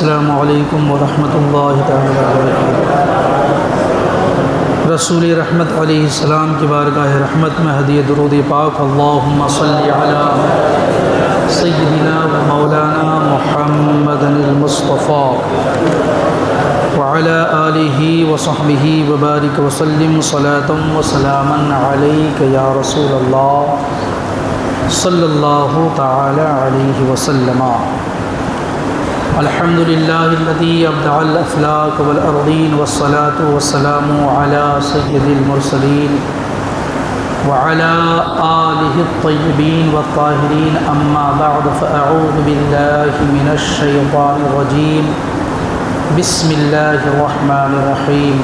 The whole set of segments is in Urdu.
السلام علیکم ورحمۃ اللہ تعالی وبرکاتہ۔ رسول رحمت علیہ السلام کی بارگاہ رحمت میں ہدیہ درود پاک اللہم صلی علی سیدنا و مولانا محمد المصطفیٰ وعلی آلہ وصحبہ وبارک وسلم صلاۃ و سلاما علیک یا رسول اللہ صلی اللہ تعالی علیہ وسلم۔ الحمد للہ الذی ابدع الافلاک والارضین والصلاة والسلام علی سید المرسلین وعلی آلہ الطیبین والطاہرین، اما بعد فاعوذ باللہ من الشیطان الرجیم، بسم اللہ الرحمن الرحیم۔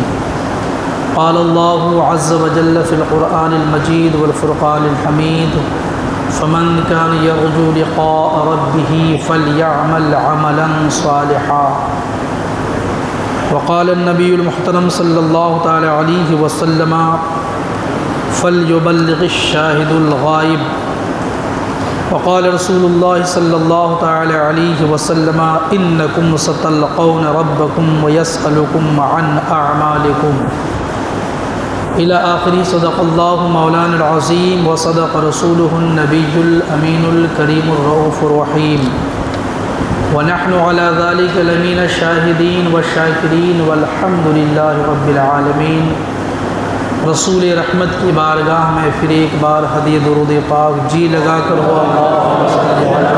قال اللہ عز وجل فی القرآن المجید والفرقان الحمید، فمن كان يرجو لقاء ربه فليعمل عملا صالحا۔ وقال النبي المحترم صلى الله تعالى عليه وسلم فليبلغ الشاهد الغائب۔ وقال رسول الله صلى الله تعالى عليه وسلم إنكم ستلقون ربكم ويسألكم عن أعمالكم إلى آخر۔ صدق اللہ مولانا العظیم وصدق رسولہ النبی الامین الکریم الرؤوف الرحیم، ونحن على ذلك لمن الشاہدین والشاکرین والحمد للہ رب العالمین۔ رسول رحمت کی بارگاہ میں پھر ایک بار ہدیہ درود پاک جی لگا کر ہوا اللہم صلی علی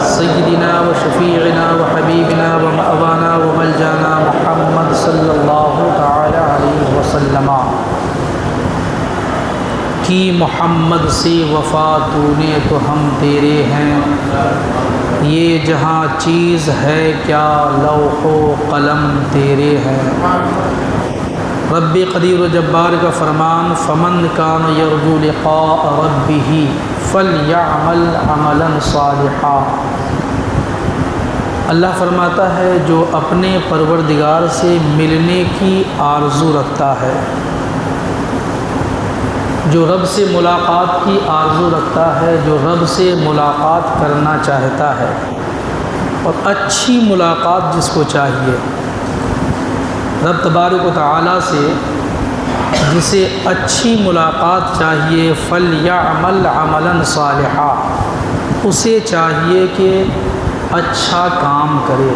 سیدنا و شفیعنا و حبیبنا و مأوانا و ملجانا محمد صلی اللہ تعالی علیہ وسلم کی محمد سے وفا تو نے تو ہم تیرے ہیں، یہ جہاں چیز ہے کیا لوح و قلم تیرے ہیں۔ رب قدیر و جبار کا فرمان، فمن کان یرجو لقاء ربہ فلیعمل عملا صالحا۔ اللہ فرماتا ہے جو اپنے پروردگار سے ملنے کی آرزو رکھتا ہے، جو رب سے ملاقات کی آرزو رکھتا ہے، جو رب سے ملاقات کرنا چاہتا ہے، اور اچھی ملاقات جس کو چاہیے، رب تبارک و تعالیٰ سے جسے اچھی ملاقات چاہیے، فلیعمل عملا صالحا، اسے چاہیے کہ اچھا کام کرے۔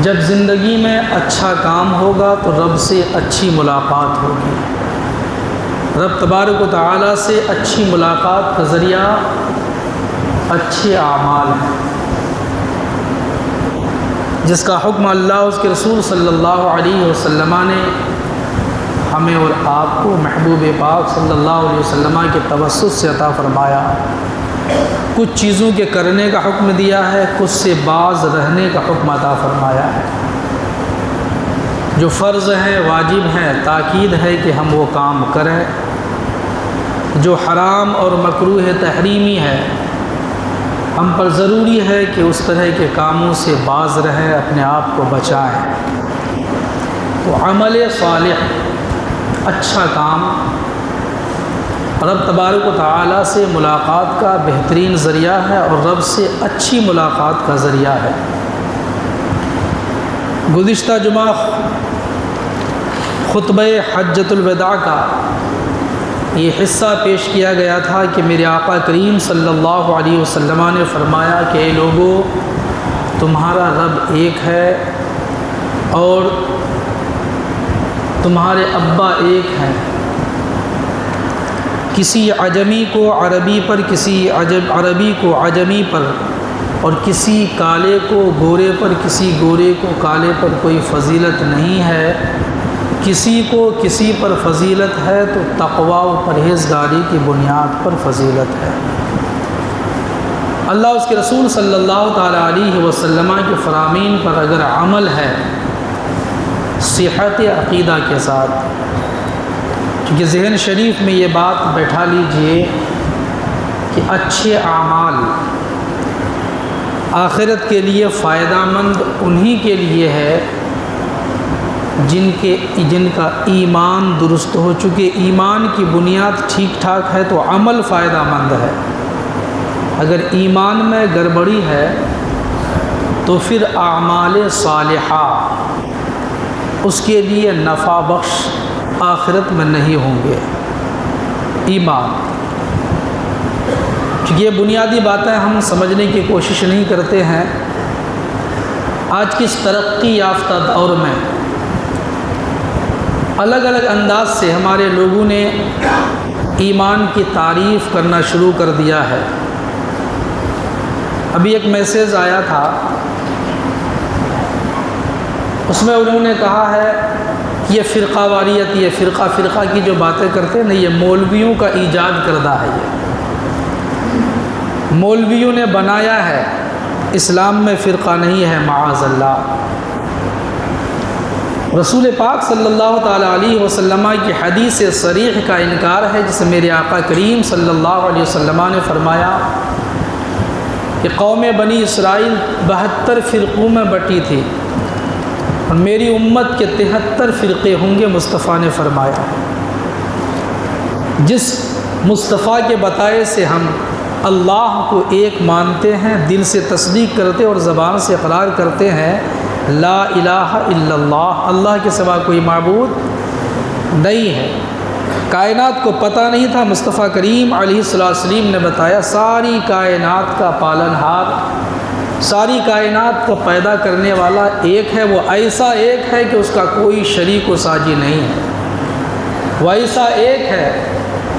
جب زندگی میں اچھا کام ہوگا تو رب سے اچھی ملاقات ہوگی۔ رب تبارک و تعالیٰ سے اچھی ملاقات کا ذریعہ اچھے اعمال ہیں، جس کا حکم اللہ اس کے رسول صلی اللہ علیہ وسلم نے ہمیں اور آپ کو محبوب پاک صلی اللہ علیہ وسلم کے توسط سے عطا فرمایا۔ کچھ چیزوں کے کرنے کا حکم دیا ہے، کچھ سے باز رہنے کا حکم عطا فرمایا ہے۔ جو فرض ہیں، واجب ہیں، تاکید ہے کہ ہم وہ کام کریں۔ جو حرام اور مکروہ تحریمی ہے، ہم پر ضروری ہے کہ اس طرح کے کاموں سے باز رہیں، اپنے آپ کو بچائیں۔ تو عمل صالح، اچھا کام، رب تبارک و تعالیٰ سے ملاقات کا بہترین ذریعہ ہے اور رب سے اچھی ملاقات کا ذریعہ ہے۔ گزشتہ جمعہ خطبہ حجۃ الوداع کا یہ حصہ پیش کیا گیا تھا کہ میرے آقا کریم صلی اللہ علیہ وسلم نے فرمایا کہ اے لوگو، تمہارا رب ایک ہے اور تمہارے ابا ایک ہیں۔ کسی عجمی کو عربی پر، کسی عربی کو عجمی پر، اور کسی کالے کو گورے پر، کسی گورے کو کالے پر کوئی فضیلت نہیں ہے۔ کسی کو کسی پر فضیلت ہے تو تقوی و پرہیزگاری کی بنیاد پر فضیلت ہے۔ اللہ اس کے رسول صلی اللہ تعالیٰ علیہ وسلم کے فرامین پر اگر عمل ہے صحت عقیدہ کے ساتھ، کیونکہ ذہن شریف میں یہ بات بیٹھا لیجئے کہ اچھے اعمال آخرت کے لیے فائدہ مند انہی کے لیے ہے جن کا ایمان درست ہو۔ چونکہ ایمان کی بنیاد ٹھیک ٹھاک ہے تو عمل فائدہ مند ہے۔ اگر ایمان میں گڑبڑی ہے تو پھر اعمال صالحہ اس کے لیے نفع بخش آخرت میں نہیں ہوں گے۔ ایمان، کیونکہ یہ بنیادی باتیں ہم سمجھنے کی کوشش نہیں کرتے ہیں۔ آج کی اس ترقی یافتہ دور میں الگ الگ انداز سے ہمارے لوگوں نے ایمان کی تعریف کرنا شروع کر دیا ہے۔ ابھی ایک میسیج آیا تھا، اس میں انہوں نے کہا ہے کہ یہ فرقہ واریت، یہ فرقہ کی جو باتیں کرتے ہیں نا، یہ مولویوں کا ایجاد کردہ ہے، یہ مولویوں نے بنایا ہے، اسلام میں فرقہ نہیں ہے، معاذ اللہ۔ رسول پاک صلی اللہ تعالیٰ علیہ وسلم کی حدیث صریح کا انکار ہے، جسے میرے آقا کریم صلی اللہ علیہ وسلم نے فرمایا کہ قوم بنی اسرائیل 72 فرقوں میں بٹی تھی اور میری امت کے 73 فرقے ہوں گے۔ مصطفیٰ نے فرمایا، جس مصطفیٰ کے بتائے سے ہم اللہ کو ایک مانتے ہیں، دل سے تصدیق کرتے اور زبان سے اقرار کرتے ہیں لا الہ الا اللہ، اللہ کے سوا کوئی معبود نہیں ہے۔ کائنات کو پتہ نہیں تھا، مصطفیٰ کریم علیہ السلام نے بتایا ساری کائنات کا پالن ہار، ساری کائنات کو پیدا کرنے والا ایک ہے، وہ ایسا ایک ہے کہ اس کا کوئی شریک و ساجی نہیں ہے، وہ ایسا ایک ہے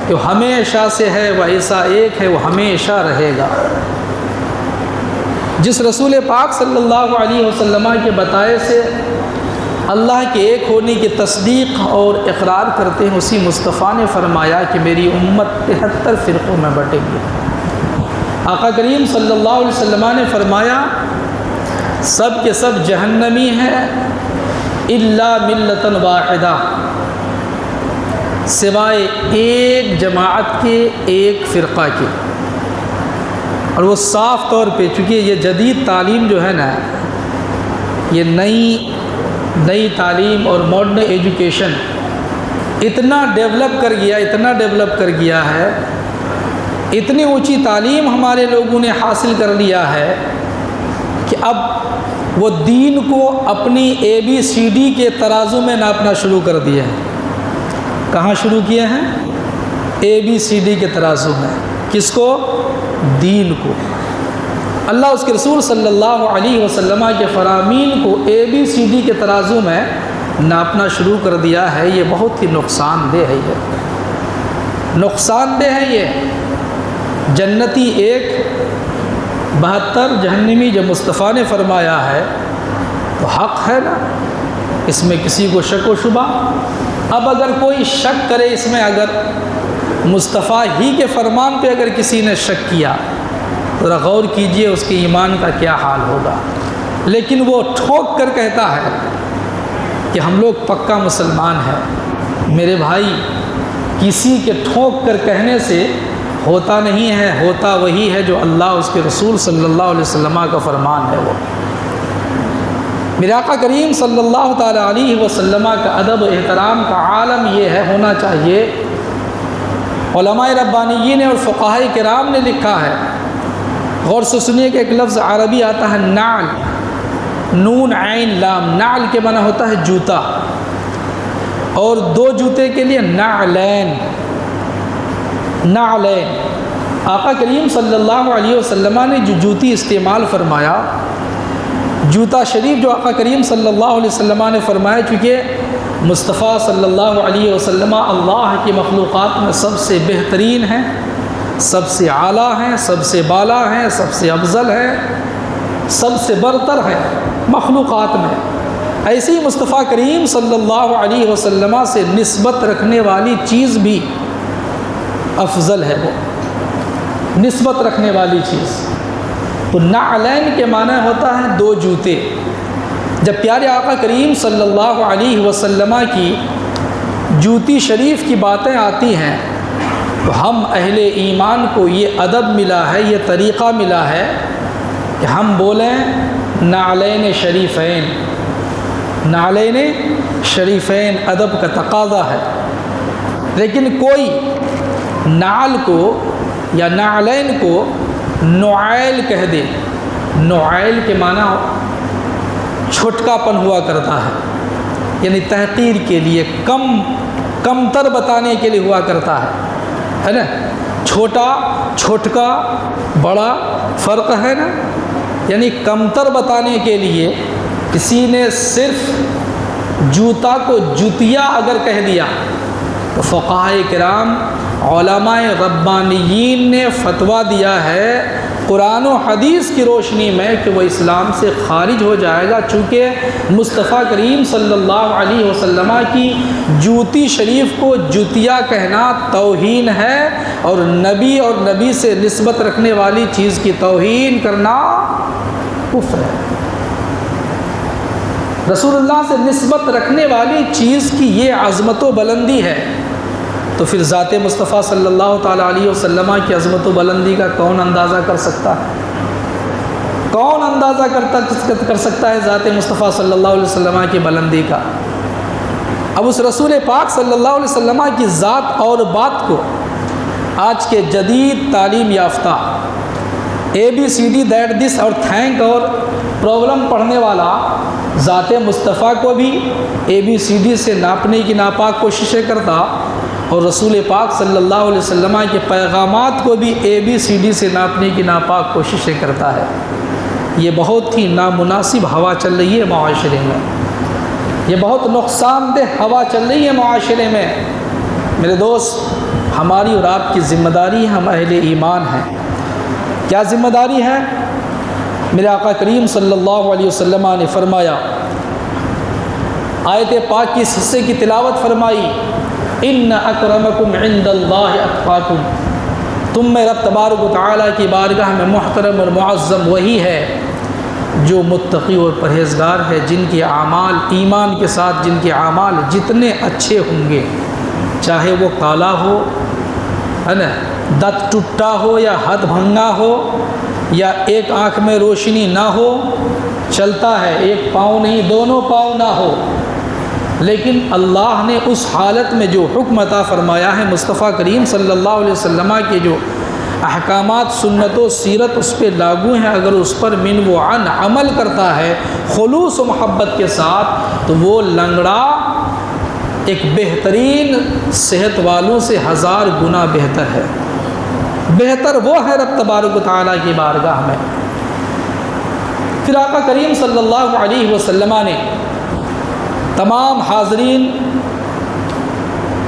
کہ وہ ہمیشہ سے ہے، وہ ایسا ایک ہے وہ ہمیشہ رہے گا۔ جس رسول پاک صلی اللہ علیہ وسلم کے بتائے سے اللہ کے ایک ہونے کی تصدیق اور اقرار کرتے ہیں، اسی مصطفیٰ نے فرمایا کہ میری امت 73 فرقوں میں بٹے گی۔ آقا کریم صلی اللہ علیہ وسلم نے فرمایا سب کے سب جہنمی ہیں الا ملۃ واحدہ، سوائے ایک جماعت کے، ایک فرقہ کے۔ اور وہ صاف طور پہ، چونکہ یہ جدید تعلیم جو ہے نا، یہ نئی تعلیم اور ماڈرن ایجوکیشن اتنا ڈیولپ کر گیا ہے، اتنی اونچی تعلیم ہمارے لوگوں نے حاصل کر لیا ہے کہ اب وہ دین کو اپنی ABCD کے ترازو میں ناپنا شروع کر دیا ہے۔ کہاں شروع کیے ہیں؟ ABCD کے ترازو میں۔ کس کو؟ دین کو۔ اللہ اس کے رسول صلی اللہ علیہ وسلم کے فرامین کو ABCD کے ترازو میں ناپنا شروع کر دیا ہے۔ یہ بہت ہی نقصان دہ ہے، یہ جنتی ایک 72 جہنمی جب مصطفیٰ نے فرمایا ہے تو حق ہے نا، اس میں کسی کو شک و شبہ۔ اب اگر کوئی شک کرے اس میں، اگر مصطفیٰ ہی کے فرمان پہ اگر کسی نے شک کیا، ذرا غور کیجئے اس کے ایمان کا کیا حال ہوگا۔ لیکن وہ ٹھوک کر کہتا ہے کہ ہم لوگ پکا مسلمان ہیں۔ میرے بھائی، کسی کے ٹھوک کر کہنے سے ہوتا نہیں ہے، ہوتا وہی ہے جو اللہ اس کے رسول صلی اللہ علیہ وسلم کا فرمان ہے۔ وہ میرے آقا کریم صلی اللہ تعالیٰ علیہ وسلم کا ادب و احترام کا عالم یہ ہے، ہونا چاہیے۔ علماء ربانیین اور فقہاء کرام نے لکھا ہے، غور سے سنیے کہ ایک لفظ عربی آتا ہے نعل، نون عین لام، نعل کے معنی ہوتا ہے جوتا، اور دو جوتے کے لیے نعلین۔ آقا کریم صلی اللہ علیہ وسلم نے جو جوتی استعمال فرمایا، جوتا شریف جو آقا کریم صلی اللہ علیہ وسلم نے فرمایا، چونکہ مصطفیٰ صلی اللہ علیہ وسلم اللہ کی مخلوقات میں سب سے بہترین ہیں، سب سے اعلیٰ ہیں، سب سے بالا ہیں، سب سے افضل ہیں، سب سے برتر ہیں مخلوقات میں۔ ایسے ہی مصطفیٰ کریم صلی اللہ علیہ وسلم سے نسبت رکھنے والی چیز بھی افضل ہے، وہ نسبت رکھنے والی چیز۔ تو نعلین کے معنی ہوتا ہے دو جوتے۔ جب پیارے آقا کریم صلی اللہ علیہ وسلم کی جوتی شریف کی باتیں آتی ہیں تو ہم اہل ایمان کو یہ ادب ملا ہے، یہ طریقہ ملا ہے کہ ہم بولیں نعلین شریفین۔ نعلین شریفین ادب کا تقاضا ہے۔ لیکن کوئی نعل کو یا نعلین کو نعیل کہہ دے، نعیل کے معنی چھٹکا پن ہوا کرتا ہے، یعنی تحقیر کے لیے، کمتر بتانے کے لیے ہوا کرتا ہے نا۔ چھوٹا، چھوٹکا، بڑا فرق ہے نا، یعنی کمتر بتانے کے لیے کسی نے صرف جوتا کو جوتیا اگر کہہ دیا تو فقہائے کرام، علماء ربانیین نے فتویٰ دیا ہے قرآن و حدیث کی روشنی میں کہ وہ اسلام سے خارج ہو جائے گا، چونکہ مصطفیٰ کریم صلی اللہ علیہ وسلم کی جوتی شریف کو جوتیا کہنا توہین ہے، اور نبی سے نسبت رکھنے والی چیز کی توہین کرنا کفر ہے۔ رسول اللہ سے نسبت رکھنے والی چیز کی یہ عظمت و بلندی ہے، تو پھر ذات مصطفیٰ صلی اللہ تعالیٰ علیہ وسلم کی عظمت و بلندی کا کون اندازہ کر سکتا ہے؟ کون اندازہ کر سکتا ہے ذات مصطفیٰ صلی اللہ علیہ وسلم کی بلندی کا؟ اب اس رسول پاک صلی اللہ علیہ وسلم کی ذات اور بات کو آج کے جدید تعلیم یافتہ ABCD دیٹ دس اور تھینک اور پرابلم پڑھنے والا ذات مصطفیٰ کو بھی ABCD سے ناپنے کی ناپاک کوششیں کرتا، اور رسول پاک صلی اللہ علیہ وسلم کے پیغامات کو بھی ABCD سے ناپنے کی ناپاک کوششیں کرتا ہے۔ یہ بہت ہی نامناسب ہوا چل رہی ہے معاشرے میں، یہ بہت نقصان دہ ہوا چل رہی ہے معاشرے میں۔ میرے دوست، ہماری اور آپ کی ذمہ داری ہے، ہم اہل ایمان ہیں۔ کیا ذمہ داری ہے؟ میرے آقا کریم صلی اللہ علیہ وسلم نے فرمایا، آیت پاک کی اس حصے کی تلاوت فرمائی، ان اکرمکم عند اللہ اتقاکم، تم میں رب تبارک و تعالیٰ کی بارگاہ میں محترم اور معظم وہی ہے جو متقی اور پرہیزگار ہے، جن کے اعمال ایمان کے ساتھ، جن کے اعمال جتنے اچھے ہوں گے، چاہے وہ کالا ہو، ہے نا، دت ٹوٹا ہو یا ہاتھ بھنگا ہو، یا ایک آنکھ میں روشنی نہ ہو، چلتا ہے ایک پاؤں نہیں دونوں پاؤں نہ ہو، لیکن اللہ نے اس حالت میں جو حکم عطا فرمایا ہے، مصطفیٰ کریم صلی اللہ علیہ وسلم کے جو احکامات، سنت و سیرت اس پہ لاگو ہیں، اگر اس پر من و عن عمل کرتا ہے خلوص و محبت کے ساتھ، تو وہ لنگڑا ایک بہترین صحت والوں سے 1000 گنا بہتر ہے۔ بہتر وہ ہے رب تبارک و تعالیٰ کی بارگاہ میں۔ پھر آقا کریم صلی اللہ علیہ وسلم نے تمام حاضرین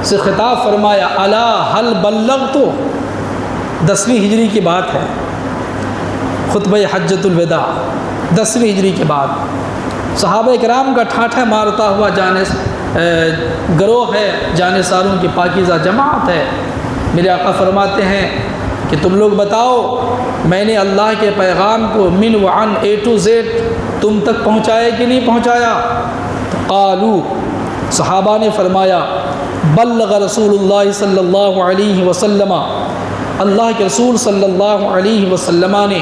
سے خطاب فرمایا، الا هل بلغت، 10ویں ہجری کی بات ہے، خطبہ حجۃ الوداع 10ویں ہجری کے بعد، صحابہ کرام کا ٹھاٹھا مارتا ہوا گروہ ہے، جانثاروں کی پاکیزہ جماعت ہے۔ میرے آقا فرماتے ہیں کہ تم لوگ بتاؤ، میں نے اللہ کے پیغام کو من و عن A to Z تم تک پہنچایا کہ نہیں پہنچایا؟ قالو، صحابہ نے فرمایا، بلغ رسول اللہ صلی اللہ علیہ وسلم، اللہ کے رسول صلی اللہ علیہ وسلم نے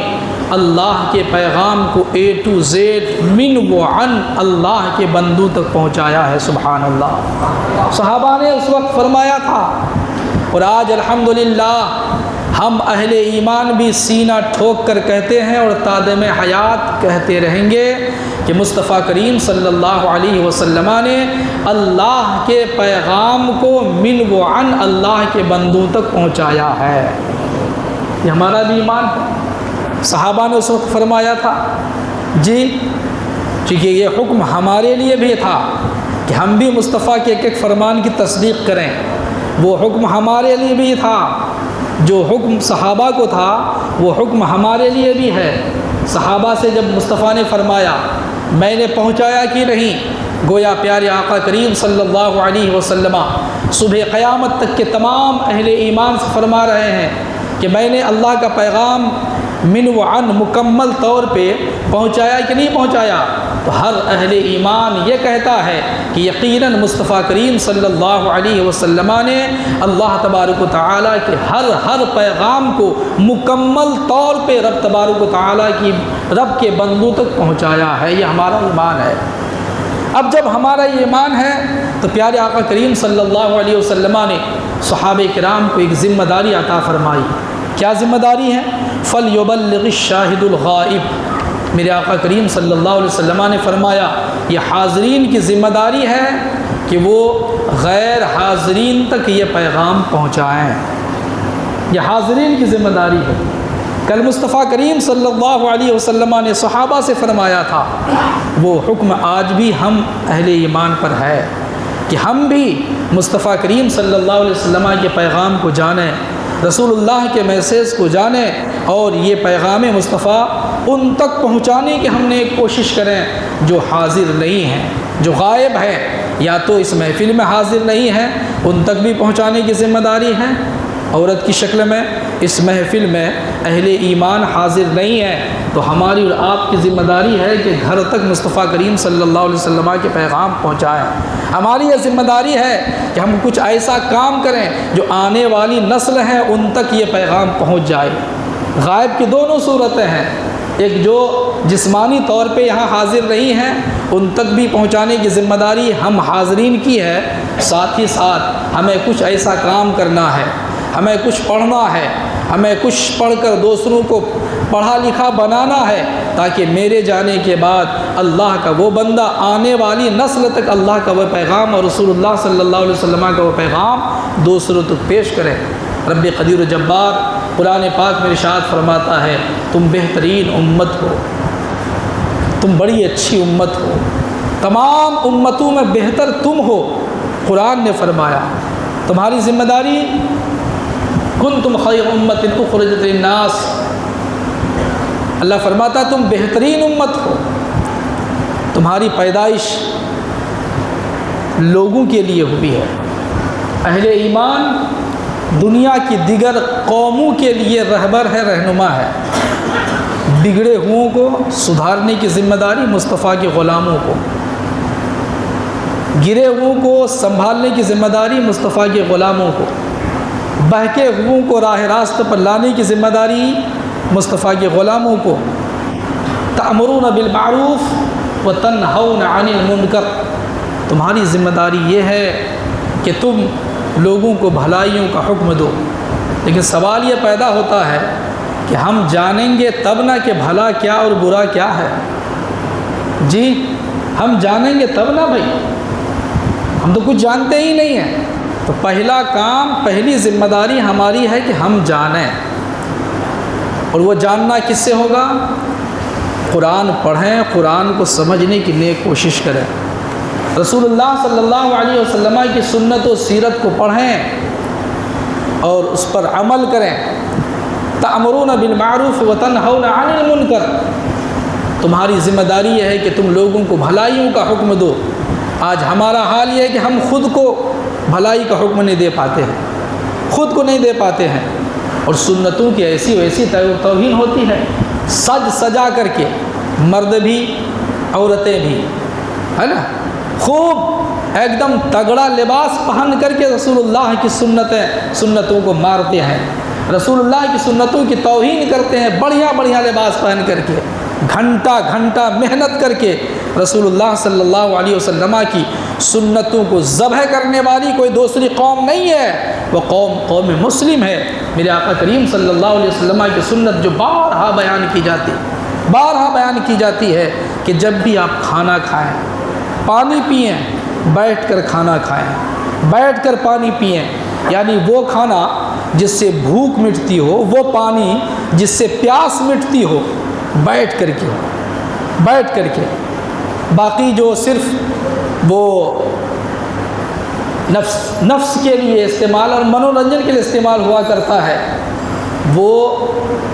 اللہ کے پیغام کو A to Z من و عن اللہ کے بندوں تک پہنچایا ہے۔ سبحان اللہ، صحابہ نے اس وقت فرمایا تھا، اور آج الحمدللہ ہم اہل ایمان بھی سینہ ٹھوک کر کہتے ہیں اور تادم حیات کہتے رہیں گے کہ مصطفیٰ کریم صلی اللہ علیہ وسلم نے اللہ کے پیغام کو من و عن اللہ کے بندوں تک پہنچایا ہے۔ یہ ہمارا بھی ایمان ہے۔ صحابہ نے اس وقت فرمایا تھا جی، چونکہ یہ حکم ہمارے لیے بھی تھا کہ ہم بھی مصطفیٰ کے ایک ایک فرمان کی تصدیق کریں، وہ حکم ہمارے لیے بھی تھا، جو حکم صحابہ کو تھا وہ حکم ہمارے لیے بھی ہے۔ صحابہ سے جب مصطفیٰ نے فرمایا میں نے پہنچایا کہ نہیں، گویا پیارے آقا کریم صلی اللہ علیہ وسلم صبح قیامت تک کے تمام اہل ایمان سے فرما رہے ہیں کہ میں نے اللہ کا پیغام من و عن مکمل طور پہ پہنچایا کہ نہیں پہنچایا؟ تو ہر اہل ایمان یہ کہتا ہے کہ یقیناً مصطفیٰ کریم صلی اللہ علیہ وسلم نے اللہ تبارک و تعالیٰ کے ہر پیغام کو مکمل طور پہ رب تبارک و تعالیٰ کی رب کے بندوں تک پہنچایا ہے۔ یہ ہمارا ایمان ہے۔ اب جب ہمارا یہ ایمان ہے تو پیارے آقا کریم صلی اللہ علیہ وسلم نے صحابہ کرام کو ایک ذمہ داری عطا فرمائی۔ کیا ذمہ داری ہے؟ فَلْيُبَلِّغِ الشَّاهِدُ الْغَائِبُ، میرے آقا کریم صلی اللہ علیہ وسلم نے فرمایا یہ حاضرین کی ذمہ داری ہے کہ وہ غیر حاضرین تک یہ پیغام پہنچائیں. یہ حاضرین کی ذمہ داری ہے. کل مصطفیٰ کریم صلی اللہ علیہ وسلم نے صحابہ سے فرمایا تھا، وہ حکم آج بھی ہم اہل ایمان پر ہے کہ ہم بھی مصطفیٰ کریم صلی اللہ علیہ وسلم کے پیغام کو جانیں، رسول اللہ کے میسیج کو جانیں، اور یہ پیغام مصطفیٰ ان تک پہنچانے کی ہم نے ایک کوشش کریں جو حاضر نہیں ہیں، جو غائب ہیں، یا تو اس محفل میں حاضر نہیں ہیں، ان تک بھی پہنچانے کی ذمہ داری ہے. عورت کی شکل میں اس محفل میں اہل ایمان حاضر نہیں ہے تو ہماری اور آپ کی ذمہ داری ہے کہ گھر تک مصطفیٰ کریم صلی اللہ علیہ وسلم کے پیغام پہنچائیں. ہماری یہ ذمہ داری ہے کہ ہم کچھ ایسا کام کریں جو آنے والی نسل ہیں ان تک یہ پیغام پہنچ جائے. غائب کی دونوں صورتیں ہیں، ایک جو جسمانی طور پہ یہاں حاضر نہیں ہیں ان تک بھی پہنچانے کی ذمہ داری ہم حاضرین کی ہے، ساتھ ہی ساتھ ہمیں کچھ ایسا کام کرنا ہے، ہمیں کچھ پڑھنا ہے، ہمیں کچھ پڑھ کر دوسروں کو پڑھا لکھا بنانا ہے تاکہ میرے جانے کے بعد اللہ کا وہ بندہ آنے والی نسل تک اللہ کا وہ پیغام اور رسول اللہ صلی اللہ علیہ وسلم کا وہ پیغام دوسروں تک پیش کرے. رب قدیر و جبار قرآن پاک میں ارشاد فرماتا ہے تم بہترین امت ہو، تم بڑی اچھی امت ہو، تمام امتوں میں بہتر تم ہو. قرآن نے فرمایا تمہاری ذمہ داری کنتم خیر امت اخرجت للناس. اللہ فرماتا تم بہترین امت ہو، تمہاری پیدائش لوگوں کے لیے ہوئی ہے. اہل ایمان دنیا کی دیگر قوموں کے لیے رہبر ہے، رہنما ہے. بگڑے ہوئوں کو سدھارنے کی ذمہ داری مصطفیٰ کے غلاموں کو، گرے ہوئوں کو سنبھالنے کی ذمہ داری مصطفیٰ کے غلاموں کو، بہکے ہوئوں کو راہ راست پر لانے کی ذمہ داری مصطفیٰ کے غلاموں کو. تأمرون بالمعروف وتنہون عن المنکر. تمہاری ذمہ داری یہ ہے کہ تم لوگوں کو بھلائیوں کا حکم دو. لیکن سوال یہ پیدا ہوتا ہے کہ ہم جانیں گے تب نہ کہ بھلا کیا اور برا کیا ہے. جی ہم جانیں گے تب نہ بھائی، ہم تو کچھ جانتے ہی نہیں ہیں. تو پہلا کام، پہلی ذمہ داری ہماری ہے کہ ہم جانیں. اور وہ جاننا کس سے ہوگا؟ قرآن پڑھیں، قرآن کو سمجھنے کی نیک کوشش کریں، رسول اللہ صلی اللہ علیہ وسلم کی سنت و سیرت کو پڑھیں اور اس پر عمل کریں. تأمرون بالمعروف وتنہون عن المنکر. تمہاری ذمہ داری یہ ہے کہ تم لوگوں کو بھلائیوں کا حکم دو. آج ہمارا حال یہ ہے کہ ہم خود کو بھلائی کا حکم نہیں دے پاتے ہیں، خود کو نہیں دے پاتے ہیں. اور سنتوں کی ایسی ویسی توہین ہوتی ہے، سج سجا کر کے مرد بھی عورتیں بھی، ہے نا، خوب ایک دم تگڑا لباس پہن کر کے رسول اللہ کی سنتوں کو مارتے ہیں، رسول اللہ کی سنتوں کی توہین کرتے ہیں. بڑھیا بڑھیا لباس پہن کر کے گھنٹہ گھنٹہ محنت کر کے رسول اللہ صلی اللہ علیہ وسلم کی سنتوں کو ذبح کرنے والی کوئی دوسری قوم نہیں ہے، وہ قوم مسلم ہے. میرے آقا کریم صلی اللہ علیہ وسلم کی سنت جو بارہا بیان کی جاتی ہے کہ جب بھی آپ کھانا کھائیں، پانی پئیں، بیٹھ کر کھانا کھائیں، بیٹھ کر پانی پئیں. یعنی وہ کھانا جس سے بھوک مٹتی ہو، وہ پانی جس سے پیاس مٹتی ہو، بیٹھ کر کے. باقی جو صرف وہ نفس کے لیے استعمال اور منورنجن کے لیے استعمال ہوا کرتا ہے، وہ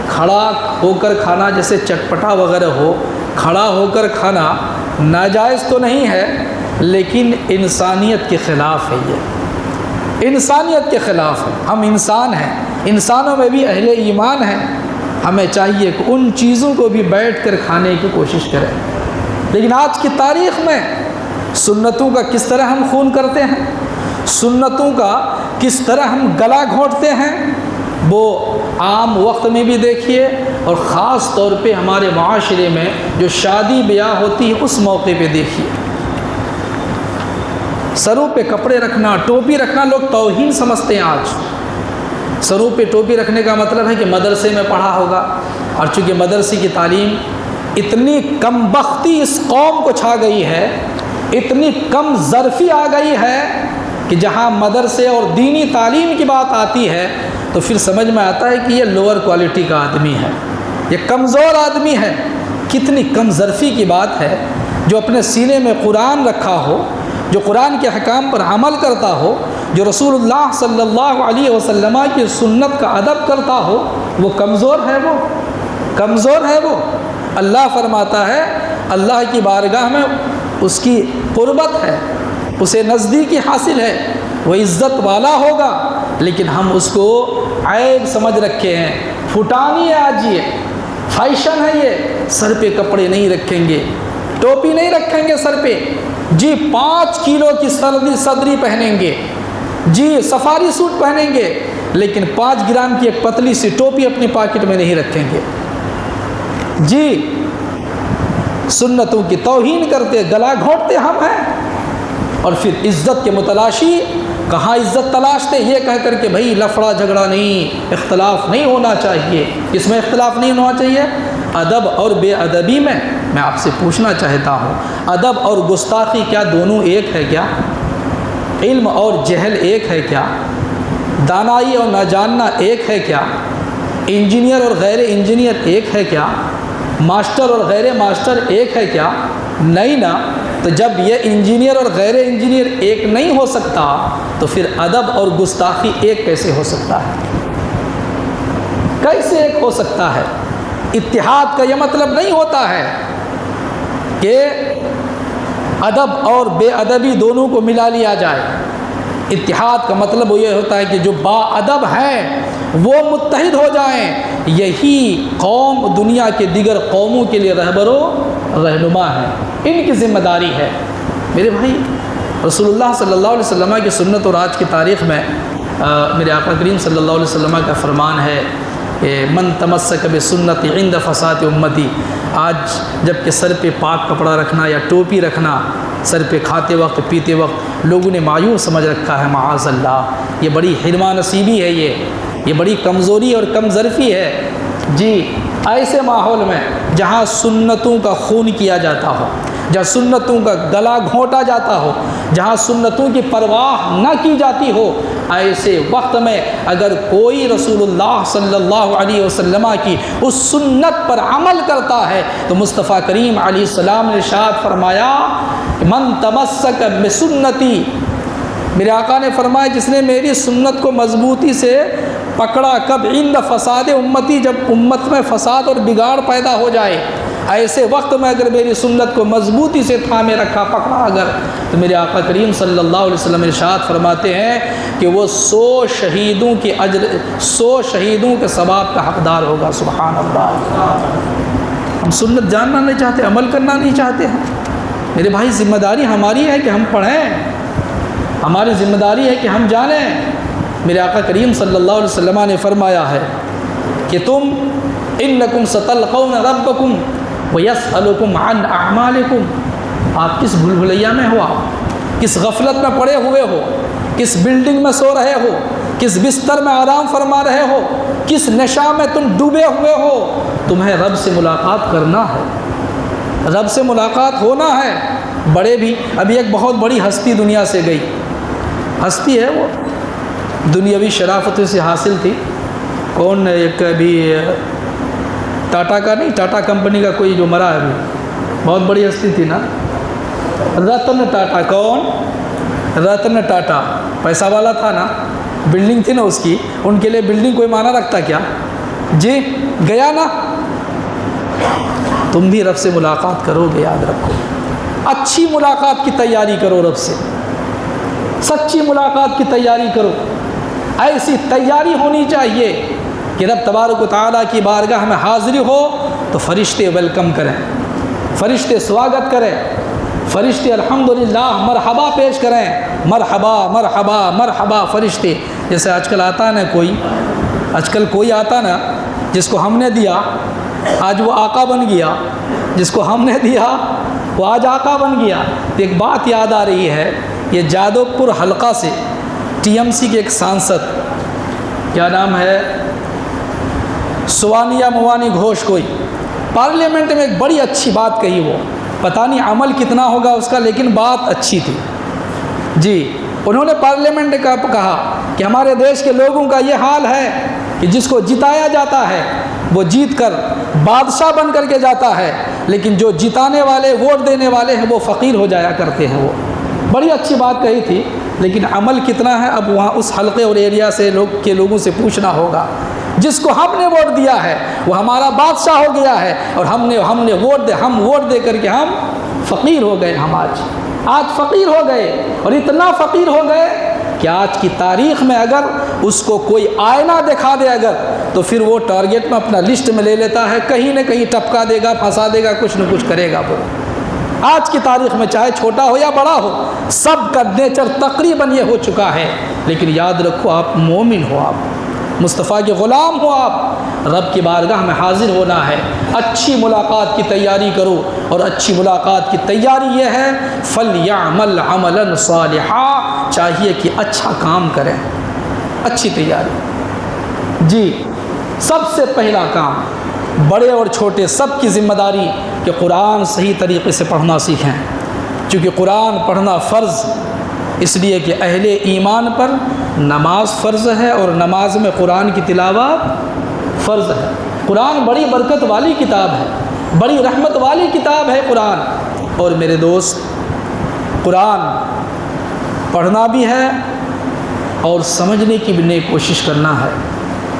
کھڑا ہو کر کھانا، جیسے چٹپٹا وغیرہ ہو، کھڑا ہو کر کھانا ناجائز تو نہیں ہے لیکن انسانیت کے خلاف ہے. یہ انسانیت کے خلاف ہے. ہم انسان ہیں، انسانوں میں بھی اہل ایمان ہیں. ہمیں چاہیے کہ ان چیزوں کو بھی بیٹھ کر کھانے کی کوشش کریں. لیکن آج کی تاریخ میں سنتوں کا کس طرح ہم خون کرتے ہیں، سنتوں کا کس طرح ہم گلا گھونٹتے ہیں، وہ عام وقت میں بھی دیکھیے اور خاص طور پہ ہمارے معاشرے میں جو شادی بیاہ ہوتی ہے اس موقع پہ دیکھیے. سروں پہ کپڑے رکھنا، ٹوپی رکھنا لوگ توہین سمجھتے ہیں. آج سروں پہ ٹوپی رکھنے کا مطلب ہے کہ مدرسے میں پڑھا ہوگا، اور چونکہ مدرسے کی تعلیم اتنی کم بختی اس قوم کو چھا گئی ہے، اتنی کم ظرفی آ گئی ہے کہ جہاں مدرسے اور دینی تعلیم کی بات آتی ہے تو پھر سمجھ میں آتا ہے کہ یہ لوور کوالٹی کا آدمی ہے، یہ کمزور آدمی ہے۔ کتنی کم ظرفی کی بات ہے، جو اپنے سینے میں قرآن رکھا ہو، جو قرآن کے احکام پر عمل کرتا ہو، جو رسول اللہ صلی اللہ علیہ وسلم کی سنت کا ادب کرتا ہو، وہ کمزور ہے، وہ کمزور ہے۔ وہ اللہ فرماتا ہے اللہ کی بارگاہ میں اس کی قربت ہے، اسے نزدیکی حاصل ہے، وہ عزت والا ہوگا، لیکن ہم اس کو عیب سمجھ رکھے ہیں، پھٹانی ہے آج، یہ فیشن ہے، یہ سر پہ کپڑے نہیں رکھیں گے، ٹوپی نہیں رکھیں گے سر پہ، جی 5 کلو کی صدری پہنیں گے، جی سفاری سوٹ پہنیں گے، لیکن 5 گرام کی ایک پتلی سی ٹوپی اپنی پاکٹ میں نہیں رکھیں گے، جی سنتوں کی توہین کرتے، گلا گھونٹتے ہم ہیں، اور پھر عزت کے متلاشی کہاں عزت تلاشتے، یہ کہہ کر کہ بھائی لفڑا جھگڑا نہیں، اختلاف نہیں ہونا چاہیے۔ کس میں اختلاف نہیں ہونا چاہیے؟ ادب اور بے ادبی میں آپ سے پوچھنا چاہتا ہوں، ادب اور گستاخی کیا دونوں ایک ہے کیا؟ علم اور جہل ایک ہے کیا؟ دانائی اور نہ جاننا ایک ہے کیا؟ انجینئر اور غیر انجینئر ایک ہے کیا؟ ماسٹر اور غیر ماسٹر ایک ہے کیا؟ نہیں نا۔ تو جب یہ انجینئر اور غیر انجینئر ایک نہیں ہو سکتا تو پھر ادب اور گستاخی ایک کیسے ہو سکتا ہے؟ کیسے ایک ہو سکتا ہے؟ اتحاد کا یہ مطلب نہیں ہوتا ہے کہ ادب اور بے ادبی دونوں کو ملا لیا جائے۔ اتحاد کا مطلب یہ ہوتا ہے کہ جو با ادب ہیں وہ متحد ہو جائیں، یہی قوم دنیا کے دیگر قوموں کے لیے رہبر و رہنما ہے، ان کی ذمہ داری ہے۔ میرے بھائی، رسول اللہ صلی اللہ علیہ وسلم کی سنت اور آج کی تاریخ میں میرے آقا کریم صلی اللہ علیہ وسلم کا فرمان ہے کہ من تمسک بسنت عند فساد امتی۔ آج جب کہ سر پہ پاک کپڑا رکھنا یا ٹوپی رکھنا، سر پہ کھاتے وقت پیتے وقت لوگوں نے مایوس سمجھ رکھا ہے، معاذ اللہ، یہ بڑی حرمہ نصیبی ہے، یہ بڑی کمزوری اور کم ظرفی ہے۔ جی ایسے ماحول میں جہاں سنتوں کا خون کیا جاتا ہو، جہاں سنتوں کا گلا گھونٹا جاتا ہو، جہاں سنتوں کی پرواہ نہ کی جاتی ہو، ایسے وقت میں اگر کوئی رسول اللہ صلی اللہ علیہ وسلم کی اس سنت پر عمل کرتا ہے تو مصطفیٰ کریم علیہ السلام نے ارشاد فرمایا من تمسک بسنتی، میرے آقا نے فرمایا جس نے میری سنت کو مضبوطی سے پکڑا، کب عند فساد امتی، جب امت میں فساد اور بگاڑ پیدا ہو جائے، ایسے وقت میں اگر میری سنت کو مضبوطی سے تھامے رکھا، پکڑا اگر، تو میرے آقا کریم صلی اللہ علیہ وسلم ارشاد فرماتے ہیں کہ وہ 100 شہیدوں کی اجر، 100 شہیدوں کے ثواب کا حقدار ہوگا۔ سبحان اللہ۔ ہم سنت جاننا نہیں چاہتے، عمل کرنا نہیں چاہتے ہیں۔ میرے بھائی، ذمہ داری ہماری ہے کہ ہم پڑھیں، ہماری ذمہ داری ہے کہ ہم جانیں۔ میرے آقا کریم صلی اللہ علیہ وسلم نے فرمایا ہے کہ تم انکم ستلقون ربکم ویسألکم عن اعمالکم، آپ کس بھول بھلیا میں ہو، آپ کس غفلت میں پڑے ہوئے ہو، کس بلڈنگ میں سو رہے ہو، کس بستر میں آرام فرما رہے ہو، کس نشہ میں تم ڈوبے ہوئے ہو، تمہیں رب سے ملاقات کرنا ہے، رب سے ملاقات ہونا ہے۔ بڑے بھی، ابھی ایک بہت بڑی ہستی دنیا سے گئی، ہستی ہے وہ دنیاوی شرافتوں سے حاصل تھی، کون، ایک ابھی ٹاٹا کا نہیں، ٹاٹا کمپنی کا کوئی جو مرا ہے، ابھی بہت بڑی ہستی تھی نا، رتن ٹاٹا۔ کون؟ رتن ٹاٹا، پیسہ والا تھا نا، بلڈنگ تھی نا اس کی، ان کے لیے بلڈنگ کوئی معنی رکھتا کیا؟ جی گیا نا۔ تم بھی رب سے ملاقات کرو گے، یاد رکھو، اچھی ملاقات کی تیاری کرو، رب سے سچی ملاقات کی تیاری کرو۔ ایسی تیاری ہونی چاہیے کہ رب تبارک و تعالیٰ کی بارگاہ میں حاضری ہو تو فرشتے ویلکم کریں، فرشتے سواگت کریں، فرشتے الحمدللہ مرحبا پیش کریں، مرحبا مرحبا مرحبا فرشتے۔ جیسے آج کل آتا ہے نا کوئی، آج کل کوئی آتا نا جس کو ہم نے دیا آج وہ آقا بن گیا، جس کو ہم نے دیا وہ آج آقا بن گیا۔ ایک بات یاد آ رہی ہے، یہ جادو پور حلقہ سے ٹی ایم سی کے ایک سانسد، کیا نام ہے، سوانیہ موانی گھوش کوئی، پارلیمنٹ میں ایک بڑی اچھی بات کہی، وہ پتہ نہیں عمل کتنا ہوگا اس کا، لیکن بات اچھی تھی جی۔ انہوں نے پارلیمنٹ کا کہا کہ ہمارے دیش کے لوگوں کا یہ حال ہے کہ جس کو جتایا جاتا ہے وہ جیت کر بادشاہ بن کر کے جاتا ہے، لیکن جو جتانے والے، ووٹ دینے والے ہیں، وہ فقیر ہو جایا کرتے ہیں۔ وہ بڑی اچھی بات کہی تھی، لیکن عمل کتنا ہے اب وہاں اس حلقے اور ایریا سے لوگوں سے پوچھنا ہوگا۔ جس کو ہم نے ووٹ دیا ہے وہ ہمارا بادشاہ ہو گیا ہے، اور ہم نے ووٹ دے کر کے ہم فقیر ہو گئے۔ ہم آج فقیر ہو گئے، اور اتنا فقیر ہو گئے کہ آج کی تاریخ میں اگر اس کو کوئی آئینہ دکھا دے اگر، تو پھر وہ ٹارگیٹ میں اپنا لسٹ میں لے لیتا ہے، کہیں نہ کہیں ٹپکا دے گا، پھنسا دے گا، کچھ نہ کچھ کرے گا۔ وہ آج کی تاریخ میں چاہے چھوٹا ہو یا بڑا ہو، سب کا نیچر تقریباً یہ ہو چکا ہے۔ لیکن یاد رکھو، آپ مومن ہو، آپ مصطفیٰ کے غلام ہو، آپ رب کی بارگاہ میں حاضر ہونا ہے۔ اچھی ملاقات کی تیاری کرو، اور اچھی ملاقات کی تیاری یہ ہے فَلْيَعْمَلْ عَمَلًا صَالِحًا، چاہیے کہ اچھا کام کریں، اچھی تیاری جی۔ سب سے پہلا کام، بڑے اور چھوٹے سب کی ذمہ داری کہ قرآن صحیح طریقے سے پڑھنا سیکھیں، چونکہ قرآن پڑھنا فرض اس لیے کہ اہل ایمان پر نماز فرض ہے، اور نماز میں قرآن کی تلاوت فرض ہے۔ قرآن بڑی برکت والی کتاب ہے، بڑی رحمت والی کتاب ہے قرآن۔ اور میرے دوست، قرآن پڑھنا بھی ہے اور سمجھنے کی بھی کوشش کرنا ہے۔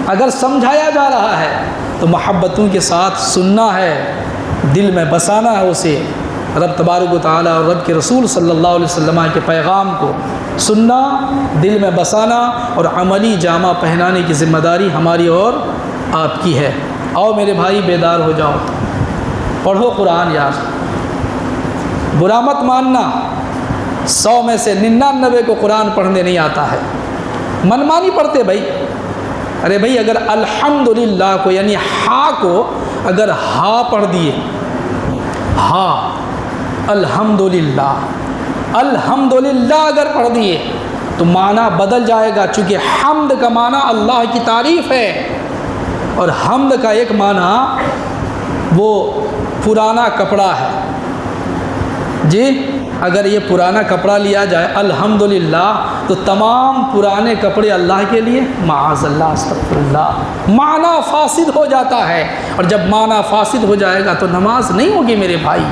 اگر سمجھایا جا رہا ہے تو محبتوں کے ساتھ سننا ہے، دل میں بسانا ہے اسے، رب تبارک و تعالیٰ اور رب کے رسول صلی اللہ علیہ وسلم کے پیغام کو سننا، دل میں بسانا، اور عملی جامہ پہنانے کی ذمہ داری ہماری اور آپ کی ہے۔ آؤ میرے بھائی، بیدار ہو جاؤ، پڑھو قرآن یار، برا مت ماننا۔ 100 میں سے 99 کو قرآن پڑھنے نہیں آتا ہے، منمانی پڑھتے بھائی۔ ارے بھائی، اگر الحمدللہ کو یعنی ہا کو اگر ہا پڑھ دیے، ہا الحمدللہ، الحمدللہ اگر پڑھ دیے تو معنی بدل جائے گا، چونکہ حمد کا معنی اللہ کی تعریف ہے، اور حمد کا ایک معنی وہ پرانا کپڑا ہے جی۔ اگر یہ پرانا کپڑا لیا جائے الحمدللہ، تو تمام پرانے کپڑے اللہ کے لیے، معاذ اللہ، استغفر اللہ، معنی فاسد ہو جاتا ہے۔ اور جب معنی فاسد ہو جائے گا تو نماز نہیں ہوگی میرے بھائی۔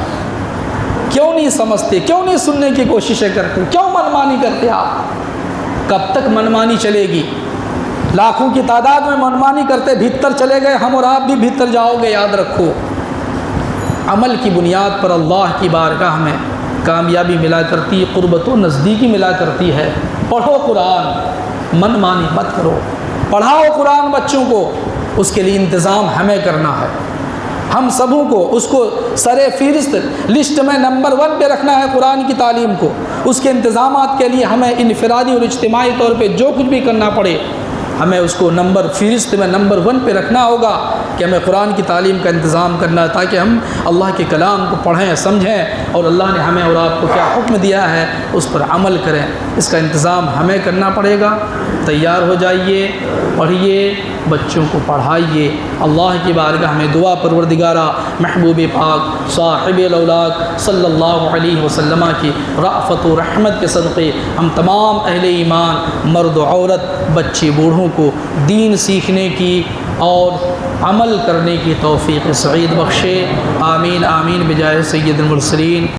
کیوں نہیں سمجھتے؟ کیوں نہیں سننے کی کوششیں کرتے؟ کیوں منمانی کرتے آپ؟ کب تک منمانی چلے گی؟ لاکھوں کی تعداد میں منمانی کرتے بھیتر چلے گئے، ہم اور آپ بھی بھیتر جاؤ گے۔ یاد رکھو، عمل کی بنیاد پر اللہ کی بارگاہ میں کامیابی ملا کرتی، قربت و نزدیکی ملا کرتی ہے۔ پڑھو قرآن، منمانی مت کرو، پڑھاؤ قرآن بچوں کو، اس کے لیے انتظام ہمیں کرنا ہے۔ ہم سبوں کو اس کو سر فہرست لسٹ میں نمبر 1 پہ رکھنا ہے قرآن کی تعلیم کو۔ اس کے انتظامات کے لیے ہمیں انفرادی اور اجتماعی طور پہ جو کچھ بھی کرنا پڑے، ہمیں اس کو فہرست میں نمبر 1 پہ رکھنا ہوگا کہ ہمیں قرآن کی تعلیم کا انتظام کرنا ہے، تاکہ ہم اللہ کے کلام کو پڑھیں، سمجھیں، اور اللہ نے ہمیں اور آپ کو کیا حکم دیا ہے اس پر عمل کریں۔ اس کا انتظام ہمیں کرنا پڑے گا۔ تیار ہو جائیے، پڑھیے، بچوں کو پڑھائیے۔ اللہ کی بارگاہ میں دعا، پروردگارہ محبوب پاک صاحب الاولاق صلی اللہ علیہ وسلم کی رأفت و رحمت کے صدقے ہم تمام اہل ایمان، مرد و عورت، بچے بوڑھوں کو دین سیکھنے کی اور عمل کرنے کی توفیق سعید بخشے۔ آمین آمین بجائے سید المرسلین۔